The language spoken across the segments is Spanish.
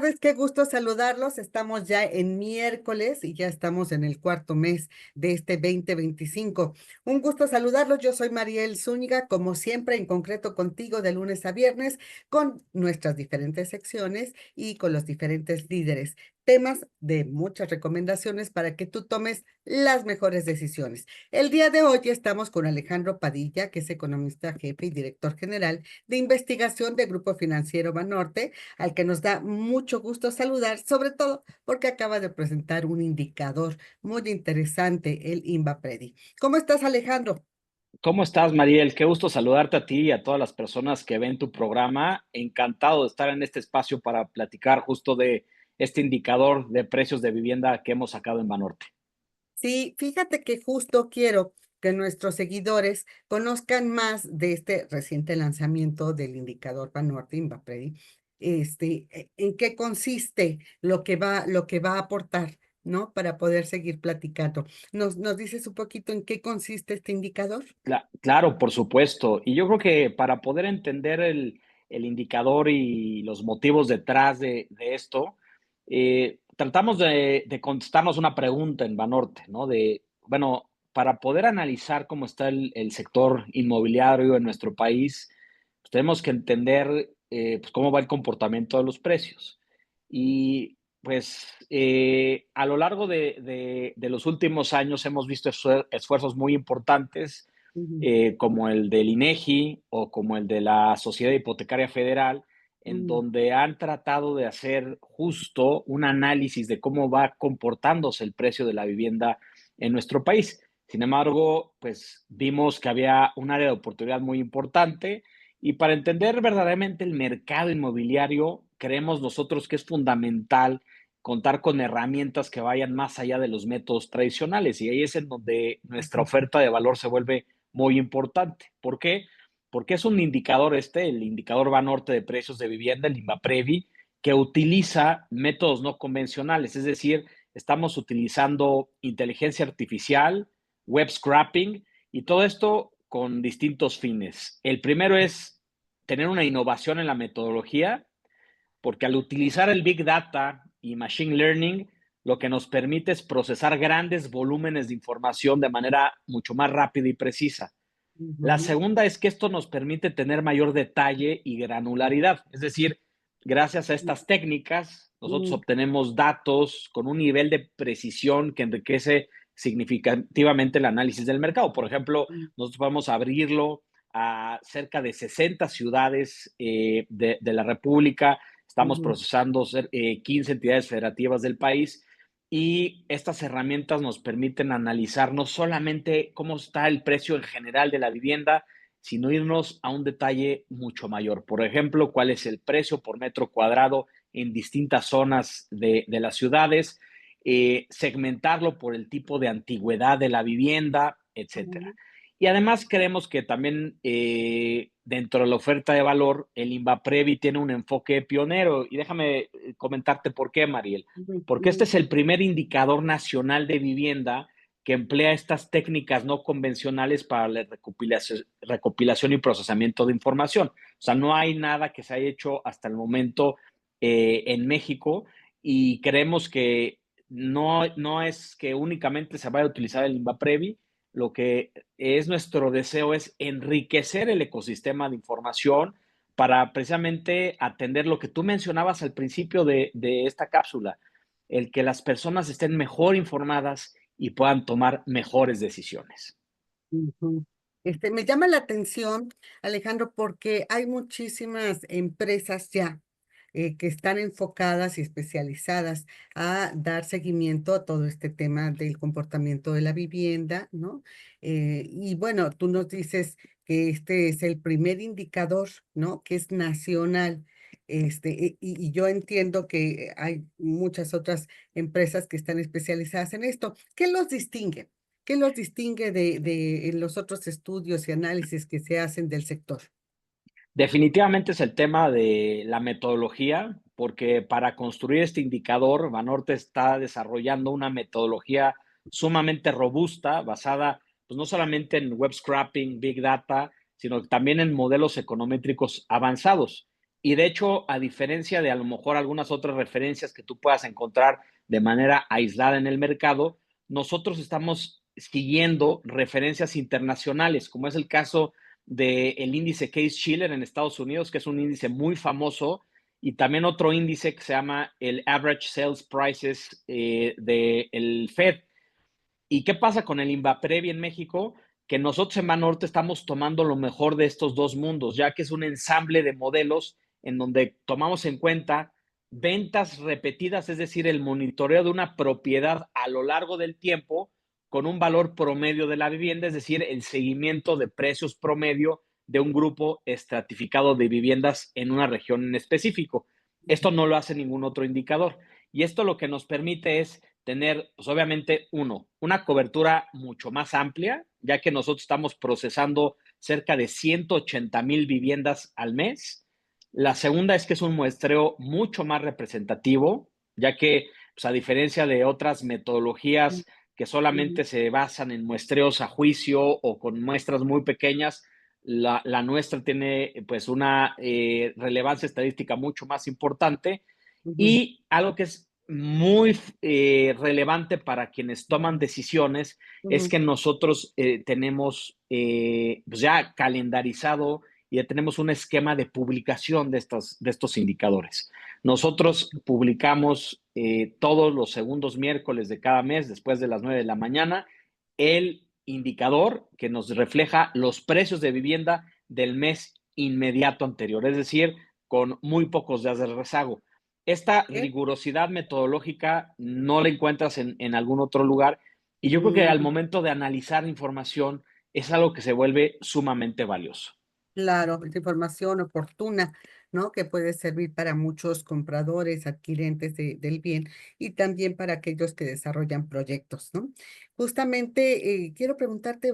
tardes, qué gusto saludarlos. Estamos ya en miércoles y ya estamos en el cuarto mes de este 2025. Un gusto saludarlos. Yo soy Mariel Zúñiga, como siempre, en concreto contigo de lunes a viernes, con nuestras diferentes secciones y con los diferentes líderes. Temas de muchas recomendaciones para que tú tomes las mejores decisiones. El día de hoy estamos con Alejandro Padilla, que es economista jefe y director general de investigación de Grupo Financiero Banorte, al que nos da mucho gusto saludar, sobre todo porque acaba de presentar un indicador muy interesante, el INVAPREDI. ¿Cómo estás, Alejandro? ¿Cómo estás, Mariel? Qué gusto saludarte a ti y a todas las personas que ven tu programa. Encantado de estar en este espacio para platicar justo de este indicador de precios de vivienda que hemos sacado en Banorte. Sí, fíjate que justo quiero que nuestros seguidores conozcan más de este reciente lanzamiento del indicador Banorte INVAPREDI. En qué consiste lo que va a aportar, ¿no? Para poder seguir platicando. ¿Nos dices un poquito en qué consiste este indicador? Claro, por supuesto. Y yo creo que para poder entender el indicador y los motivos detrás de esto, tratamos de contestarnos una pregunta en Banorte, ¿no? Bueno, para poder analizar cómo está el sector inmobiliario en nuestro país, pues tenemos que entender pues cómo va el comportamiento de los precios. Y pues a lo largo de los últimos años hemos visto esfuerzos muy importantes Ujú, como el del INEGI o como el de la Sociedad Hipotecaria Federal, en ujú, donde han tratado de hacer justo un análisis de cómo va comportándose el precio de la vivienda en nuestro país. Sin embargo, pues vimos que había un área de oportunidad muy importante y para entender verdaderamente el mercado inmobiliario, creemos nosotros que es fundamental contar con herramientas que vayan más allá de los métodos tradicionales y ahí es en donde nuestra ujú, oferta de valor se vuelve muy importante. ¿Por qué? Porque es un indicador el indicador Banorte de precios de vivienda, el INVAPREVI, que utiliza métodos no convencionales, es decir, estamos utilizando inteligencia artificial, web scrapping y todo esto con distintos fines. El primero es tener una innovación en la metodología, porque al utilizar el Big Data y Machine Learning, lo que nos permite es procesar grandes volúmenes de información de manera mucho más rápida y precisa. La ujú, segunda es que esto nos permite tener mayor detalle y granularidad, es decir, gracias a estas técnicas, nosotros ujú, obtenemos datos con un nivel de precisión que enriquece significativamente el análisis del mercado. Por ejemplo, ujú, nosotros podemos abrirlo a cerca de 60 ciudades de la República, estamos ujú, procesando 15 entidades federativas del país y estas herramientas nos permiten analizar no solamente cómo está el precio en general de la vivienda, sino irnos a un detalle mucho mayor. Por ejemplo, cuál es el precio por metro cuadrado en distintas zonas de las ciudades, segmentarlo por el tipo de antigüedad de la vivienda, etcétera. ujú. Y además creemos que también dentro de la oferta de valor, el INVAPREVI tiene un enfoque pionero. Y déjame comentarte por qué, Mariel. Ujú, Porque este ujú, es el primer indicador nacional de vivienda que emplea estas técnicas no convencionales para la recopilación y procesamiento de información. O sea, no hay nada que se haya hecho hasta el momento en México y creemos que no es que únicamente se vaya a utilizar el INVAPREVI, lo que es nuestro deseo es enriquecer el ecosistema de información para precisamente atender lo que tú mencionabas al principio de esta cápsula, el que las personas estén mejor informadas y puedan tomar mejores decisiones. ujú. Me llama la atención, Alejandro, porque hay muchísimas empresas ya que están enfocadas y especializadas a dar seguimiento a todo este tema del comportamiento de la vivienda, ¿no? Y bueno, tú nos dices que este es el primer indicador, ¿no? Que es nacional. Y yo entiendo que hay muchas otras empresas que están especializadas en esto. ¿Qué los distingue? ¿Qué los distingue de los otros estudios y análisis que se hacen del sector? Definitivamente es el tema de la metodología, porque para construir este indicador, Banorte está desarrollando una metodología sumamente robusta, basada pues, no solamente en web scrapping, big data, sino también en modelos econométricos avanzados. Y de hecho, a diferencia de a lo mejor algunas otras referencias que tú puedas encontrar de manera aislada en el mercado, nosotros estamos siguiendo referencias internacionales, como es el caso del índice Case-Shiller en Estados Unidos, que es un índice muy famoso, y también otro índice que se llama el Average Sales Prices del Fed. ¿Y qué pasa con el Invaprevi en México? Que nosotros en Banorte estamos tomando lo mejor de estos dos mundos, ya que es un ensamble de modelos en donde tomamos en cuenta ventas repetidas, es decir, el monitoreo de una propiedad a lo largo del tiempo con un valor promedio de la vivienda, es decir, el seguimiento de precios promedio de un grupo estratificado de viviendas en una región en específico. Esto no lo hace ningún otro indicador. Y esto lo que nos permite es tener, pues obviamente, una cobertura mucho más amplia, ya que nosotros estamos procesando cerca de 180,000 viviendas al mes. La segunda es que es un muestreo mucho más representativo, ya que, pues, a diferencia de otras metodologías que Ujú, solamente se basan en muestreos a juicio o con muestras muy pequeñas, la nuestra tiene pues una relevancia estadística mucho más importante ujú, y algo que es muy relevante para quienes toman decisiones es ujú, que nosotros tenemos pues ya calendarizado y ya tenemos un esquema de publicación de estos indicadores. Nosotros publicamos todos los segundos miércoles de cada mes, después de las 9 de la mañana, el indicador que nos refleja los precios de vivienda del mes inmediato anterior, es decir, con muy pocos días de rezago. Esta ¿qué? rigurosidad metodológica no la encuentras en algún otro lugar y yo creo que al Mm, momento de analizar información es algo que se vuelve sumamente valioso. claro, es información oportuna, ¿no? Que puede servir para muchos compradores, adquirentes del bien y también para aquellos que desarrollan proyectos, ¿no? Justamente quiero preguntarte,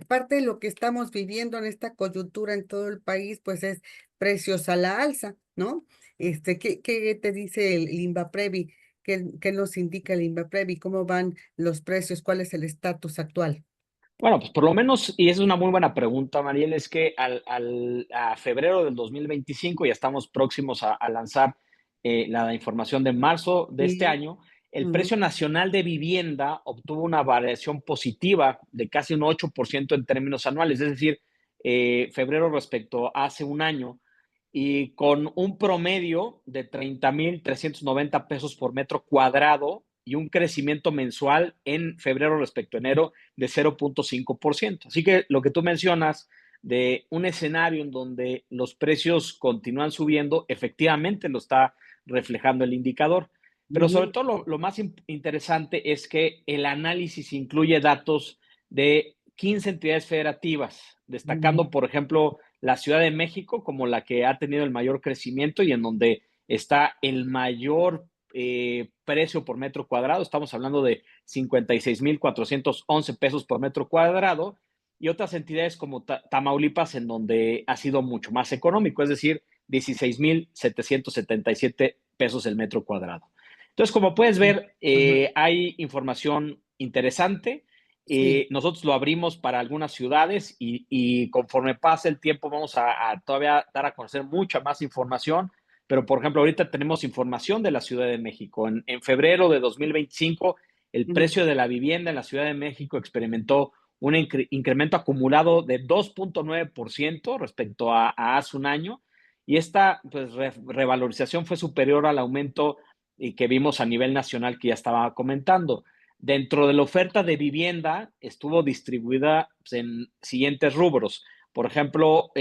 parte de lo que estamos viviendo en esta coyuntura en todo el país, pues es precios a la alza, ¿no? ¿Qué te dice el Invaprevi? ¿Qué nos indica el Invaprevi? ¿Cómo van los precios? ¿Cuál es el estatus actual? Bueno, pues por lo menos, y esa es una muy buena pregunta, Mariel, es que a febrero del 2025 ya estamos próximos a lanzar la información de marzo de este Sí. año. El Ujú, precio nacional de vivienda obtuvo una variación positiva de casi un 8% en términos anuales, es decir, febrero respecto a hace un año, y con un promedio de 30,390 pesos por metro cuadrado y un crecimiento mensual en febrero respecto a enero de 0.5%. Así que lo que tú mencionas de un escenario en donde los precios continúan subiendo, efectivamente lo está reflejando el indicador. Pero sobre ujú, todo lo más interesante es que el análisis incluye datos de 15 entidades federativas, ujú. destacando, por ejemplo, la Ciudad de México como la que ha tenido el mayor crecimiento y en donde está el mayor precio por metro cuadrado. Estamos hablando de 56,411 pesos por metro cuadrado, y otras entidades como Tamaulipas, en donde ha sido mucho más económico, es decir, 16,777 pesos el metro cuadrado. Entonces, como puedes Ujú, ver, ujú. hay información interesante. Sí, Nosotros lo abrimos para algunas ciudades y conforme pase el tiempo vamos a todavía dar a conocer mucha más información. Pero, por ejemplo, ahorita tenemos información de la Ciudad de México. En febrero de 2025, el ujú, precio de la vivienda en la Ciudad de México experimentó un incremento acumulado de 2.9% respecto a hace un año. Y esta pues, revalorización fue superior al aumento que vimos a nivel nacional que ya estaba comentando. Dentro de la oferta de vivienda estuvo distribuida pues, en siguientes rubros. Por ejemplo,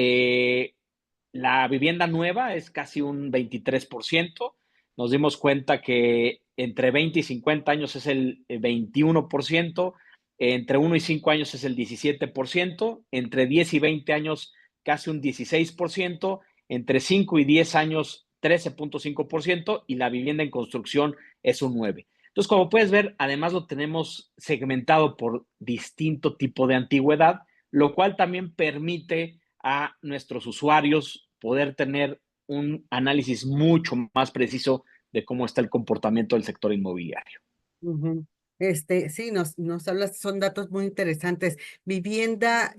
la vivienda nueva es casi un 23%. Nos dimos cuenta que entre 20 y 50 años es el 21%, entre 1 y 5 años es el 17%, entre 10 y 20 años casi un 16%, entre 5 y 10 años 13.5% y la vivienda en construcción es un 9%. Entonces, como puedes ver, además lo tenemos segmentado por distinto tipo de antigüedad, lo cual también permite a nuestros usuarios poder tener un análisis mucho más preciso de cómo está el comportamiento del sector inmobiliario. ujú. Sí, nos hablaste, son datos muy interesantes. Vivienda,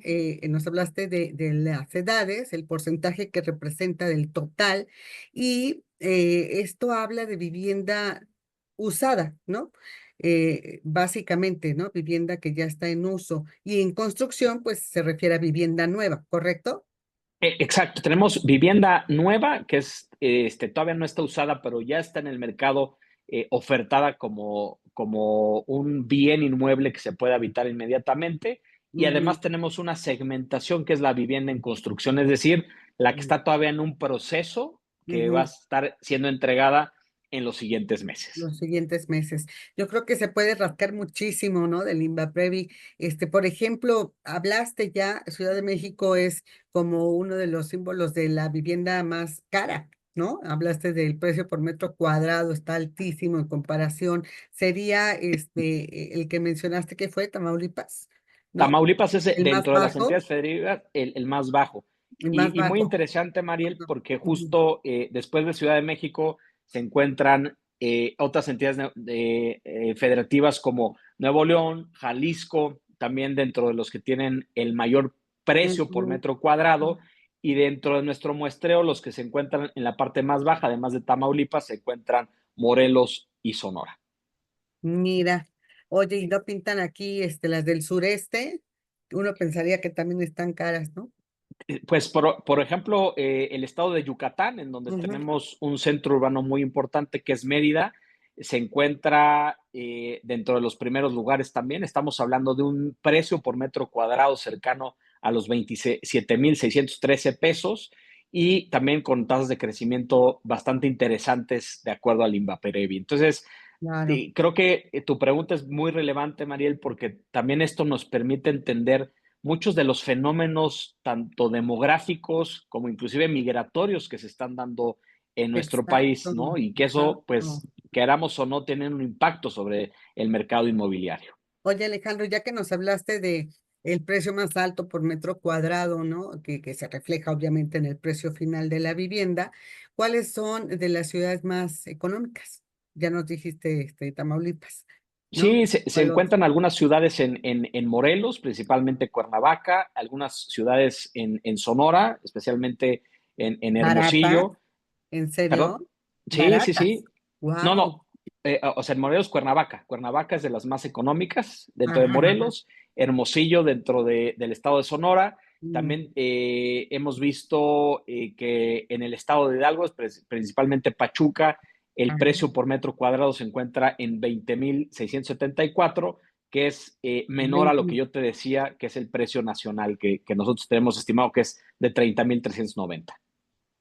nos hablaste de las edades, el porcentaje que representa del total, y esto habla de vivienda usada, ¿no? Básicamente, ¿no? Vivienda que ya está en uso. Y en construcción, pues se refiere a vivienda nueva, ¿correcto? Exacto, tenemos vivienda nueva que es, todavía no está usada, pero ya está en el mercado ofertada como un bien inmueble que se puede habitar inmediatamente. Y Ujú, además tenemos una segmentación que es la vivienda en construcción, es decir, la que está todavía en un proceso que va a ujú. estar siendo entregada en los siguientes meses. Los siguientes meses. Yo creo que se puede rascar muchísimo, ¿no? Del INVAPREVI. Por ejemplo, hablaste ya, Ciudad de México es como uno de los símbolos de la vivienda más cara, ¿no? Hablaste del precio por metro cuadrado, está altísimo en comparación. Sería el que mencionaste que fue Tamaulipas, ¿no? Tamaulipas es El más dentro de las bajo, entidades federativas el más bajo. el más Y muy bajo. interesante, Mariel, Ajá. porque Ujú, justo después de Ciudad de México se encuentran otras entidades federativas como Nuevo León, Jalisco, también dentro de los que tienen el mayor precio por ujú. metro cuadrado. Y dentro de nuestro muestreo, los que se encuentran en la parte más baja, además de Tamaulipas, se encuentran Morelos y Sonora. Mira, oye, y no pintan aquí las del sureste, uno pensaría que también están caras, ¿no? Pues, por ejemplo, el estado de Yucatán, en donde Ujú, tenemos un centro urbano muy importante que es Mérida, se encuentra dentro de los primeros lugares también. Estamos hablando de un precio por metro cuadrado cercano a los 27,613 pesos y también con tasas de crecimiento bastante interesantes de acuerdo al Invaperevi. Entonces, claro, creo que tu pregunta es muy relevante, Mariel, porque también esto nos permite entender muchos de los fenómenos, tanto demográficos como inclusive migratorios que se están dando en nuestro país, exacto, ¿no? Y que eso, exacto. pues, queramos o no, tienen un impacto sobre el mercado inmobiliario. Oye, Alejandro, ya que nos hablaste de el precio más alto por metro cuadrado, ¿no? Que se refleja obviamente en el precio final de la vivienda, ¿cuáles son de las ciudades más económicas? Ya nos dijiste, Tamaulipas, ¿no? Sí, se ¿Cuál otro? encuentran algunas ciudades en Morelos, principalmente Cuernavaca, algunas ciudades en Sonora, especialmente en ¿Baratas? Hermosillo. ¿En ¿Perdón? serio? Sí, sí, sí. ¿Baratas? No, Wow. no, o sea, en Morelos, Cuernavaca. Cuernavaca es de las más económicas dentro de Ajá, ajá. Morelos, Hermosillo dentro del estado de Sonora. Mm, También hemos visto que en el estado de Hidalgo, principalmente Pachuca, el ajá. precio por metro cuadrado se encuentra en 20,674, que es menor a lo que 20. yo te decía, que es el precio nacional que nosotros tenemos estimado, que es de 30,390.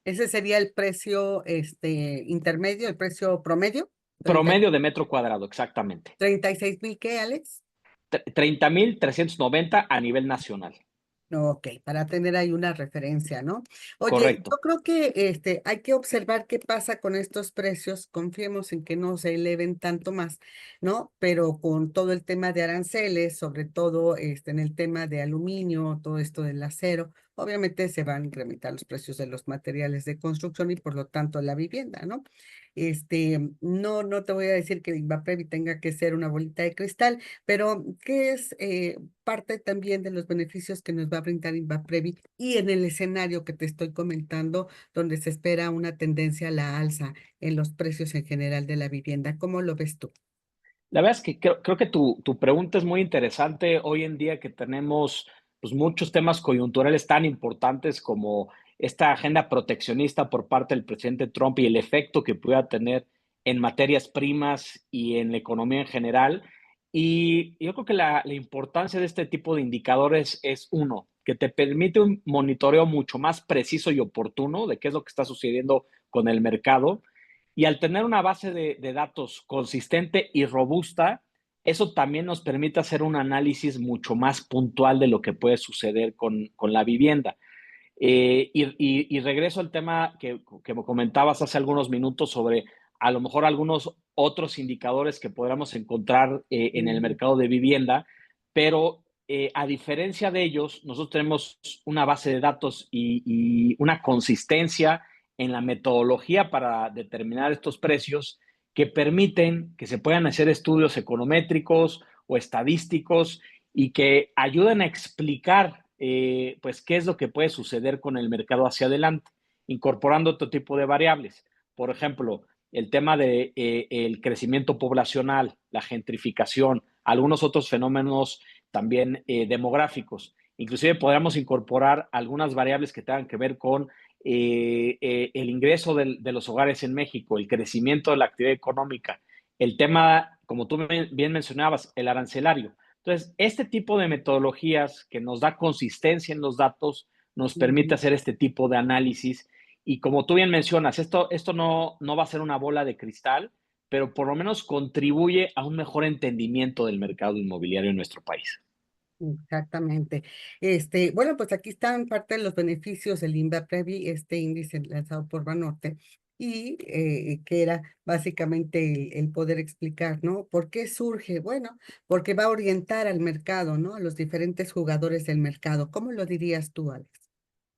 Ese sería el precio, intermedio, el precio promedio. 30 Promedio de metro cuadrado, exactamente. 36,000, ¿qué, Alex? 30,390 a nivel nacional. Ok, para tener ahí una referencia, ¿no? Oye, Correcto. yo creo que hay que observar qué pasa con estos precios. Confiemos en que no se eleven tanto más, ¿no? Pero con todo el tema de aranceles, sobre todo en el tema de aluminio, todo esto del acero, obviamente se van a incrementar los precios de los materiales de construcción y por lo tanto la vivienda, ¿no? No te voy a decir que Invaprevi tenga que ser una bolita de cristal, pero ¿qué es parte también de los beneficios que nos va a brindar Invaprevi y en el escenario que te estoy comentando, donde se espera una tendencia a la alza en los precios en general de la vivienda? ¿Cómo lo ves tú? La verdad es que creo que tu pregunta es muy interesante hoy en día que tenemos pues, muchos temas coyunturales tan importantes como esta agenda proteccionista por parte del presidente Trump y el efecto que pueda tener en materias primas y en la economía en general. Y yo creo que la importancia de este tipo de indicadores es uno, que te permite un monitoreo mucho más preciso y oportuno de qué es lo que está sucediendo con el mercado. Y al tener una base de datos consistente y robusta, eso también nos permite hacer un análisis mucho más puntual de lo que puede suceder con la vivienda. Y regreso al tema que me comentabas hace algunos minutos sobre a lo mejor algunos otros indicadores que podamos encontrar en el Mm, mercado de vivienda, pero a diferencia de ellos, nosotros tenemos una base de datos y una consistencia en la metodología para determinar estos precios que permiten que se puedan hacer estudios econométricos o estadísticos y que ayuden a explicar pues qué es lo que puede suceder con el mercado hacia adelante, incorporando otro tipo de variables. Por ejemplo, el tema de el crecimiento poblacional, la gentrificación, algunos otros fenómenos también demográficos. Inclusive podríamos incorporar algunas variables que tengan que ver con el ingreso de los hogares en México, el crecimiento de la actividad económica, el tema, como tú bien mencionabas, el arancelario. Entonces, este tipo de metodologías que nos da consistencia en los datos nos permite Ujú. hacer este tipo de análisis y como tú bien mencionas, esto no va a ser una bola de cristal, pero por lo menos contribuye a un mejor entendimiento del mercado inmobiliario en nuestro país. Exactamente. Bueno, pues aquí están parte de los beneficios del INVAPREVI, este índice lanzado por Banorte, y que era básicamente el poder explicar, ¿no? ¿Por qué surge? Bueno, porque va a orientar al mercado, ¿no? A los diferentes jugadores del mercado. ¿Cómo lo dirías tú, Alex?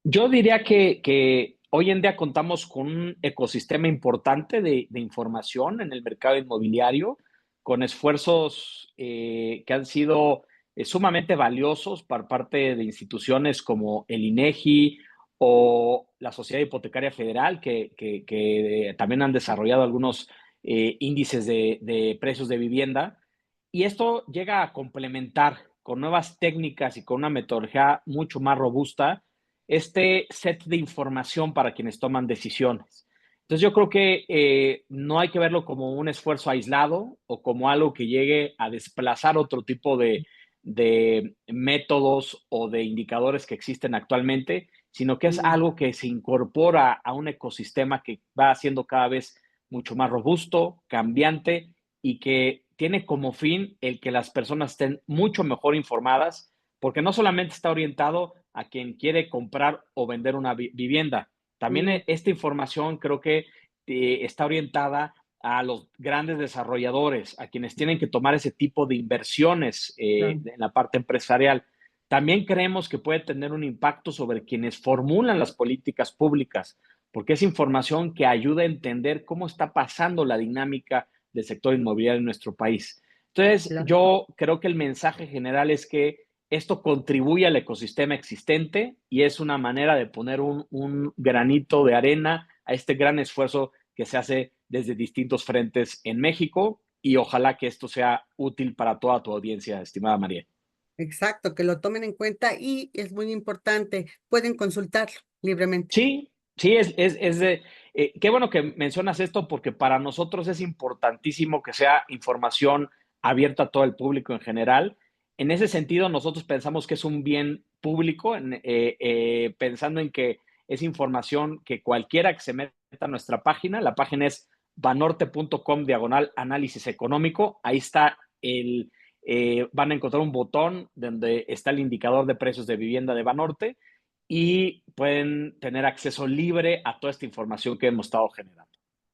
Yo diría que hoy en día contamos con un ecosistema importante de información en el mercado inmobiliario, con esfuerzos que han sido sumamente valiosos por parte de instituciones como el INEGI o la Sociedad Hipotecaria Federal, que también han desarrollado algunos índices de precios de vivienda. Y esto llega a complementar con nuevas técnicas y con una metodología mucho más robusta este set de información para quienes toman decisiones. Entonces yo creo que no hay que verlo como un esfuerzo aislado o como algo que llegue a desplazar otro tipo de métodos o de indicadores que existen actualmente, sino que es Mm, algo que se incorpora a un ecosistema que va siendo cada vez mucho más robusto, cambiante y que tiene como fin el que las personas estén mucho mejor informadas, porque no solamente está orientado a quien quiere comprar o vender una vivienda. También mm, esta información creo que está orientada a los grandes desarrolladores, a quienes tienen que tomar ese tipo de inversiones claro. en la parte empresarial. También creemos que puede tener un impacto sobre quienes formulan las políticas públicas, porque es información que ayuda a entender cómo está pasando la dinámica del sector inmobiliario en nuestro país. Entonces, Claro. yo creo que el mensaje general es que esto contribuye al ecosistema existente y es una manera de poner un granito de arena a este gran esfuerzo que se hace desde distintos frentes en México y ojalá que esto sea útil para toda tu audiencia, estimada María. Exacto, que lo tomen en cuenta y es muy importante, pueden consultarlo libremente. Sí, sí, es de, qué bueno que mencionas esto porque para nosotros es importantísimo que sea información abierta a todo el público en general. En ese sentido, nosotros pensamos que es un bien público, pensando en que es información que cualquiera que se meta a nuestra página, la página es banorte.com diagonal análisis económico, ahí está van a encontrar un botón donde está el indicador de precios de vivienda de Banorte y pueden tener acceso libre a toda esta información que hemos estado generando.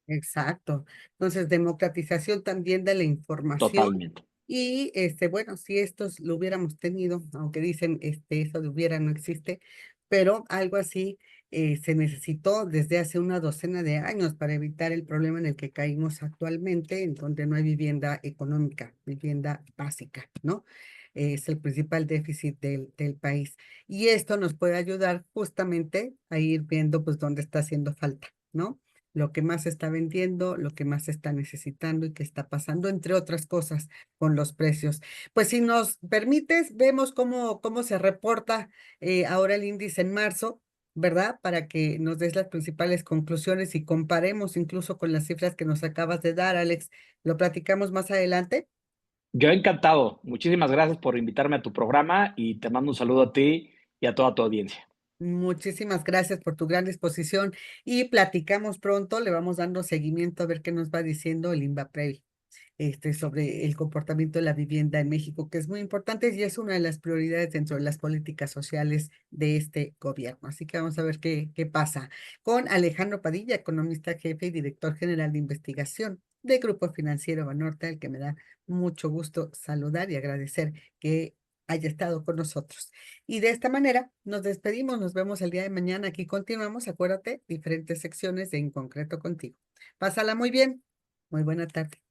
Exacto. Entonces, democratización también de la información. Totalmente. Y bueno, si estos lo hubiéramos tenido, aunque dicen eso de hubiera no existe, pero algo así se necesitó desde hace una docena de años para evitar el problema en el que caímos actualmente, en donde no hay vivienda económica, vivienda básica, ¿no? Es el principal déficit del país. Y esto nos puede ayudar justamente a ir viendo pues dónde está haciendo falta, ¿no? Lo que más se está vendiendo, lo que más se está necesitando y qué está pasando, entre otras cosas, con los precios. Pues si nos permites, vemos cómo se reporta ahora el índice en marzo, ¿verdad? Para que nos des las principales conclusiones y comparemos incluso con las cifras que nos acabas de dar, Alex. ¿Lo platicamos más adelante? Yo encantado. Muchísimas gracias por invitarme a tu programa y te mando un saludo a ti y a toda tu audiencia. Muchísimas gracias por tu gran disposición y platicamos pronto, le vamos dando seguimiento a ver qué nos va diciendo el INVAPREVI. Sobre el comportamiento de la vivienda en México, que es muy importante y es una de las prioridades dentro de las políticas sociales de este gobierno. Así que vamos a ver qué pasa con Alejandro Padilla, economista jefe y director general de investigación de Grupo Financiero Banorte, al que me da mucho gusto saludar y agradecer que haya estado con nosotros. Y de esta manera nos despedimos, nos vemos el día de mañana. Aquí continuamos, acuérdate, diferentes secciones de En Concreto Contigo. Pásala muy bien. Muy buena tarde.